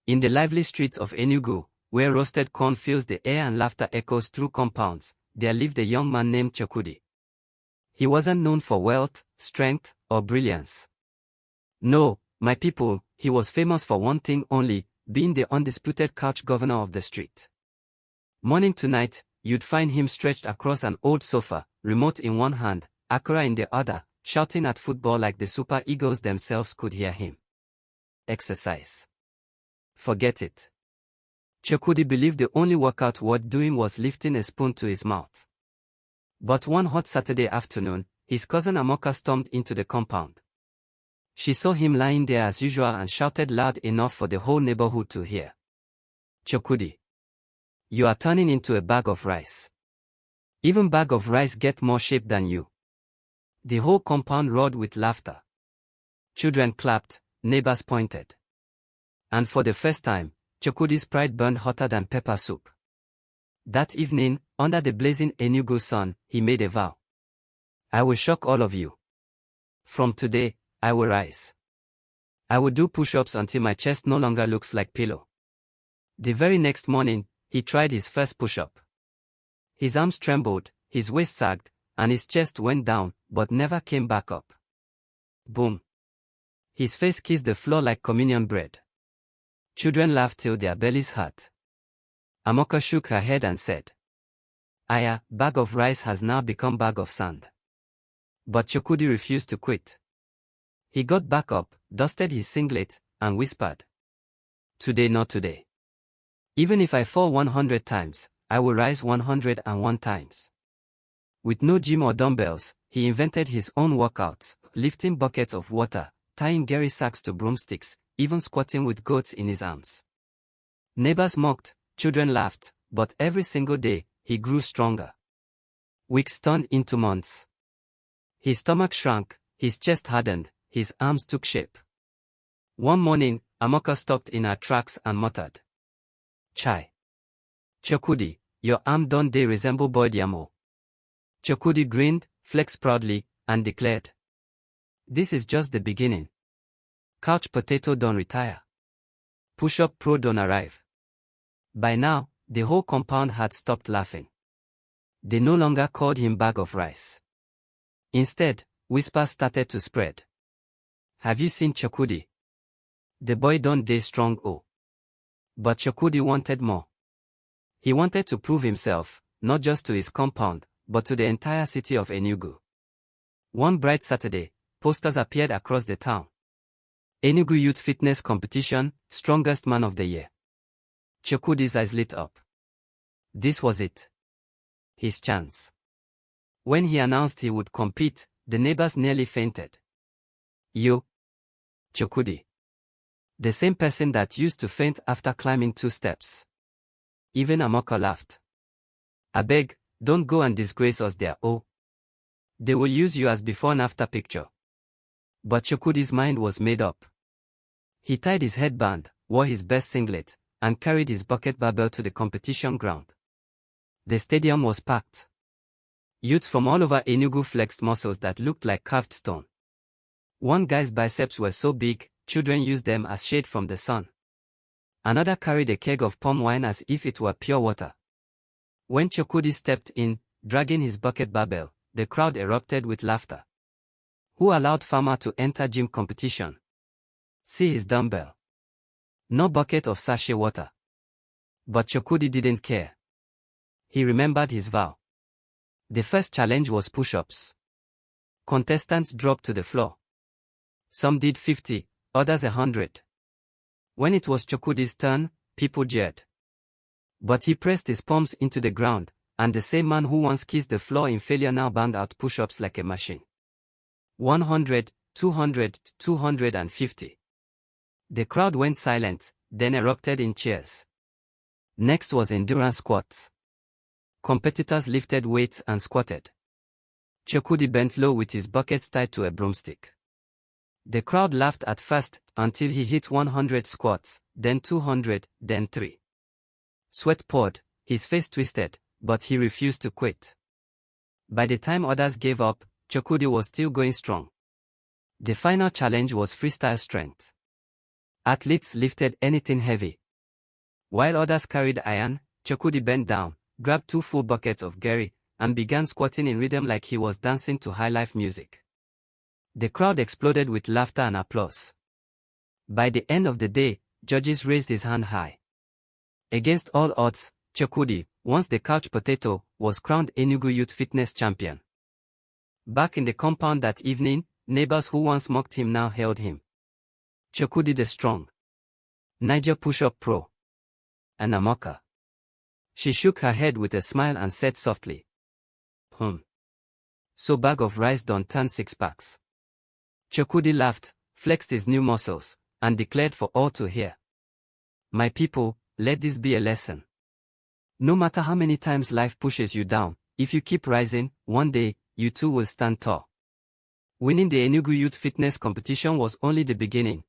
In the lively streets of Enugu, where roasted corn fills the air and laughter echoes through compounds, there lived a young man named Chukwudi. He wasn't known for wealth, strength, or brilliance. No, my people, he was famous for one thing only, being the undisputed couch governor of the street. Morning to night, you'd find him stretched across an old sofa, remote in one hand, akara in the other, shouting at football like the Super Eagles themselves could hear him. Exercise. Forget it. Chukwudi believed the only workout worth doing was lifting a spoon to his mouth. But one hot Saturday afternoon, his cousin Amoka stormed into the compound. She saw him lying there as usual and shouted loud enough for the whole neighborhood to hear. Chukwudi, you are turning into a bag of rice. Even bag of rice get more shape than you. The whole compound roared with laughter. Children clapped, neighbors pointed. And for the first time, Chukwudi's pride burned hotter than pepper soup. That evening, under the blazing Enugu sun, he made a vow. I will shock all of you. From today, I will rise. I will do push-ups until my chest no longer looks like pillow. The very next morning, he tried his first push-up. His arms trembled, his waist sagged, and his chest went down, but never came back up. Boom. His face kissed the floor like communion bread. Children laughed till their bellies hurt. Amoka shook her head and said, Aya, bag of rice has now become bag of sand. But Chukwudi refused to quit. He got back up, dusted his singlet, and whispered, Today not today. Even if I fall 100 times, I will rise 101 times. With no gym or dumbbells, he invented his own workouts, lifting buckets of water, tying Gary sacks to broomsticks, even squatting with goats in his arms. Neighbors mocked, children laughed, but every single day, he grew stronger. Weeks turned into months. His stomach shrank, his chest hardened, his arms took shape. One morning, Amoka stopped in her tracks and muttered, Chai. Chukwudi, your arm don't dey resemble boy Diamo. Chukwudi grinned, flexed proudly, and declared, This is just the beginning. Couch potato don't retire. Push-up pro don't arrive. By now, the whole compound had stopped laughing. They no longer called him bag of rice. Instead, whispers started to spread. Have you seen Chukwudi? The boy don't dey strong oh. But Chukwudi wanted more. He wanted to prove himself, not just to his compound, but to the entire city of Enugu. One bright Saturday, posters appeared across the town. Enugu Youth Fitness Competition, Strongest Man of the Year. Chukwudi's eyes lit up. This was it. His chance. When he announced he would compete, the neighbors nearly fainted. You? Chukwudi. The same person that used to faint after climbing 2 steps. Even Amoka laughed. Abeg, don't go and disgrace us there, oh. They will use you as before and after picture. But Chukwudi's mind was made up. He tied his headband, wore his best singlet, and carried his bucket barbell to the competition ground. The stadium was packed. Youths from all over Enugu flexed muscles that looked like carved stone. One guy's biceps were so big, children used them as shade from the sun. Another carried a keg of palm wine as if it were pure water. When Chukwudi stepped in, dragging his bucket barbell, the crowd erupted with laughter. Who allowed farmer to enter gym competition? See his dumbbell. No bucket of sachet water. But Chukwudi didn't care. He remembered his vow. The first challenge was push-ups. Contestants dropped to the floor. Some did 50, others 100. When it was Chukwudi's turn, people jeered. But he pressed his palms into the ground, and the same man who once kissed the floor in failure now banged out push-ups like a machine. 100, 200, 250. The crowd went silent, then erupted in cheers. Next was endurance squats. Competitors lifted weights and squatted. Chukwudi bent low with his buckets tied to a broomstick. The crowd laughed at first, until he hit 100 squats, then 200, then 3. Sweat poured, his face twisted, but he refused to quit. By the time others gave up, Chukwudi was still going strong. The final challenge was freestyle strength. Athletes lifted anything heavy. While others carried iron, Chukwudi bent down, grabbed 2 full buckets of gari, and began squatting in rhythm like he was dancing to high-life music. The crowd exploded with laughter and applause. By the end of the day, judges raised his hand high. Against all odds, Chukwudi, once the couch potato, was crowned Enugu Youth Fitness Champion. Back in the compound that evening, neighbors who once mocked him now hailed him Chukwudi the Strong, Niger Push-Up Pro, and Amoka. She shook her head with a smile and said softly, So bag of rice don't turn 6 packs. Chukwudi laughed, flexed his new muscles, and declared for all to hear. My people, let this be a lesson. No matter how many times life pushes you down, if you keep rising, one day, you too will stand tall. Winning the Enugu Youth Fitness competition was only the beginning.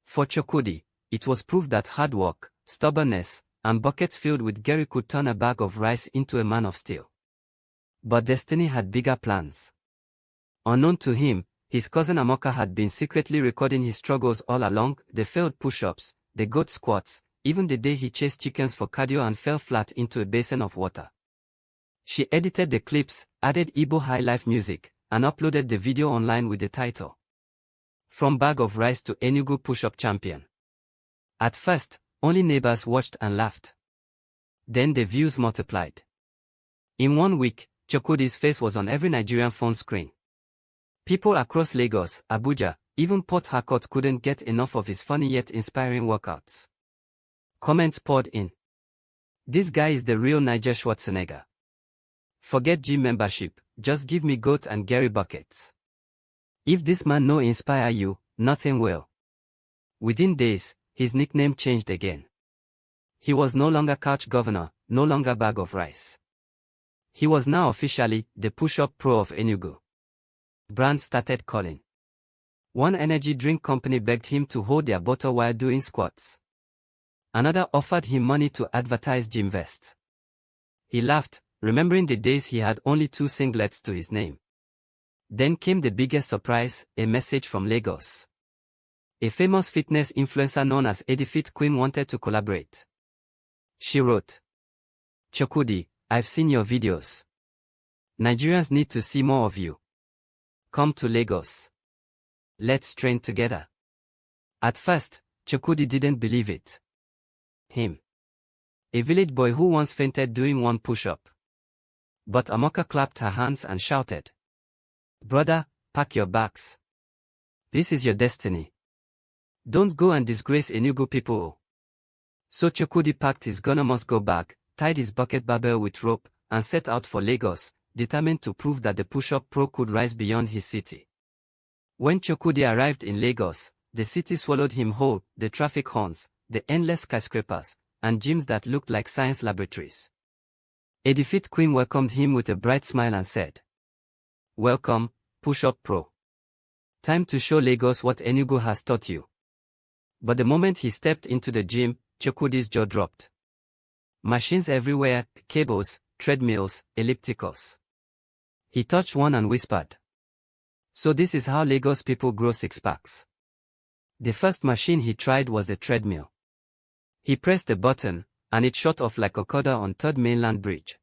For Chukwudi, it was proof that hard work, stubbornness, and buckets filled with gari could turn a bag of rice into a man of steel. But destiny had bigger plans. Unknown to him, his cousin Amoka had been secretly recording his struggles all along, the failed push-ups, the goat squats, even the day he chased chickens for cardio and fell flat into a basin of water. She edited the clips, added Igbo high-life music, and uploaded the video online with the title, From Bag of Rice to Enugu Push-Up Champion. At first, only neighbors watched and laughed. Then the views multiplied. In 1 week, Chukwudi's face was on every Nigerian phone screen. People across Lagos, Abuja, even Port Harcourt couldn't get enough of his funny yet inspiring workouts. Comments poured in. This guy is the real Niger Schwarzenegger. Forget gym membership, just give me goat and gari buckets. If this man no inspire you, nothing will. Within days, his nickname changed again. He was no longer couch governor, no longer bag of rice. He was now officially the push-up pro of Enugu. Brands started calling. One energy drink company begged him to hold their bottle while doing squats. Another offered him money to advertise gym vests. He laughed, remembering the days he had only 2 singlets to his name. Then came the biggest surprise, a message from Lagos. A famous fitness influencer known as Edifit Queen wanted to collaborate. She wrote, Chukwudi, I've seen your videos. Nigerians need to see more of you. Come to Lagos. Let's train together. At first, Chukwudi didn't believe it. Him. A village boy who once fainted doing 1 push-up. But Amoka clapped her hands and shouted, Brother, pack your bags. This is your destiny. Don't go and disgrace Enugu people. So Chukwudi packed his Gonna Must Go bag, tied his bucket barbell with rope, and set out for Lagos, determined to prove that the push-up pro could rise beyond his city. When Chukwudi arrived in Lagos, the city swallowed him whole, the traffic horns, the endless skyscrapers, and gyms that looked like science laboratories. Edifit Queen welcomed him with a bright smile and said, Welcome, push-up pro. Time to show Lagos what Enugu has taught you. But the moment he stepped into the gym, Chukwudi's jaw dropped. Machines everywhere, cables, treadmills, ellipticals. He touched one and whispered, So this is how Lagos people grow 6-packs. The first machine he tried was the treadmill. He pressed the button, and it shot off like a coda on 3rd Mainland Bridge.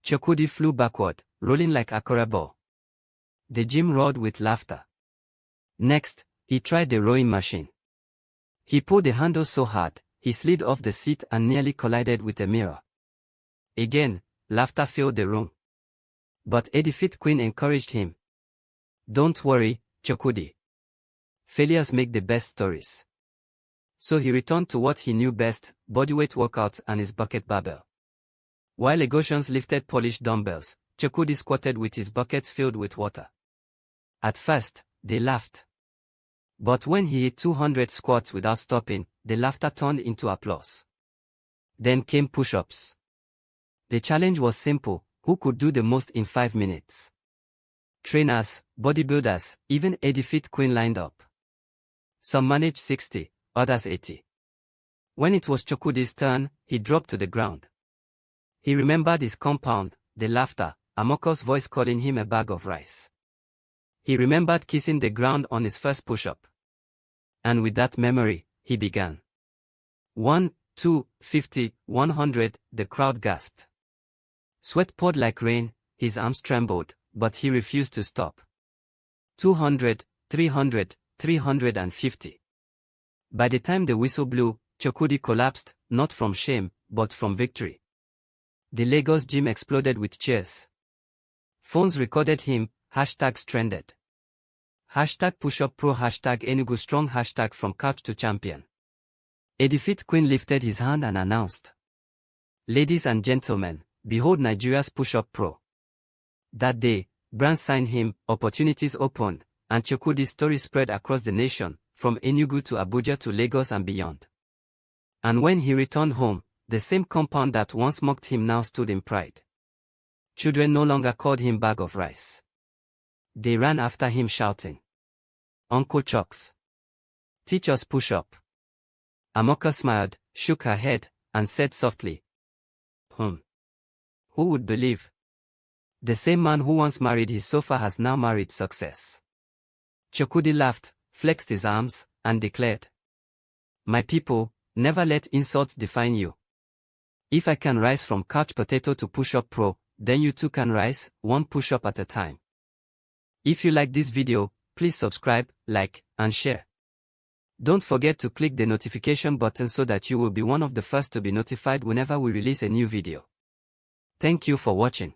Chukwudi flew backward, rolling like a Akora ball. The gym roared with laughter. Next, he tried the rowing machine. He pulled the handle so hard, he slid off the seat and nearly collided with a mirror. Again, laughter filled the room. But Edifit Queen encouraged him. Don't worry, Chukwudi. Failures make the best stories. So he returned to what he knew best, bodyweight workouts and his bucket barbell. While Lagosians lifted polished dumbbells, Chukwudi squatted with his buckets filled with water. At first, they laughed. But when he hit 200 squats without stopping, the laughter turned into applause. Then came push-ups. The challenge was simple: who could do the most in 5 minutes? Trainers, bodybuilders, even Edifit Queen lined up. Some managed 60, others 80. When it was Chukwudi's turn, he dropped to the ground. He remembered his compound, the laughter, Amoko's voice calling him a bag of rice. He remembered kissing the ground on his first push-up. And with that memory, he began. 1, 2, 50, 100, the crowd gasped. Sweat poured like rain, his arms trembled, but he refused to stop. 200, 300, 350. By the time the whistle blew, Chukwudi collapsed, not from shame, but from victory. The Lagos gym exploded with cheers. Phones recorded him, hashtags trended. Hashtag #PushUpPro, hashtag Enugu strong, hashtag from couch to champion. A defeat queen lifted his hand and announced, "Ladies and gentlemen, behold Nigeria's push-up pro." That day, brands signed him, opportunities opened, and Chukwudi's story spread across the nation, from Enugu to Abuja to Lagos and beyond. And when he returned home, the same compound that once mocked him now stood in pride. Children no longer called him bag of rice. They ran after him shouting, "Uncle Chucks, teach us push-up." Amoka smiled, shook her head, and said softly, Who would believe? The same man who once married his sofa has now married success." Chukwudi laughed, flexed his arms, and declared, "My people, never let insults define you. If I can rise from couch potato to push-up pro, then you too can rise, one push-up at a time." If you like this video, please subscribe, like, and share. Don't forget to click the notification button so that you will be one of the first to be notified whenever we release a new video. Thank you for watching.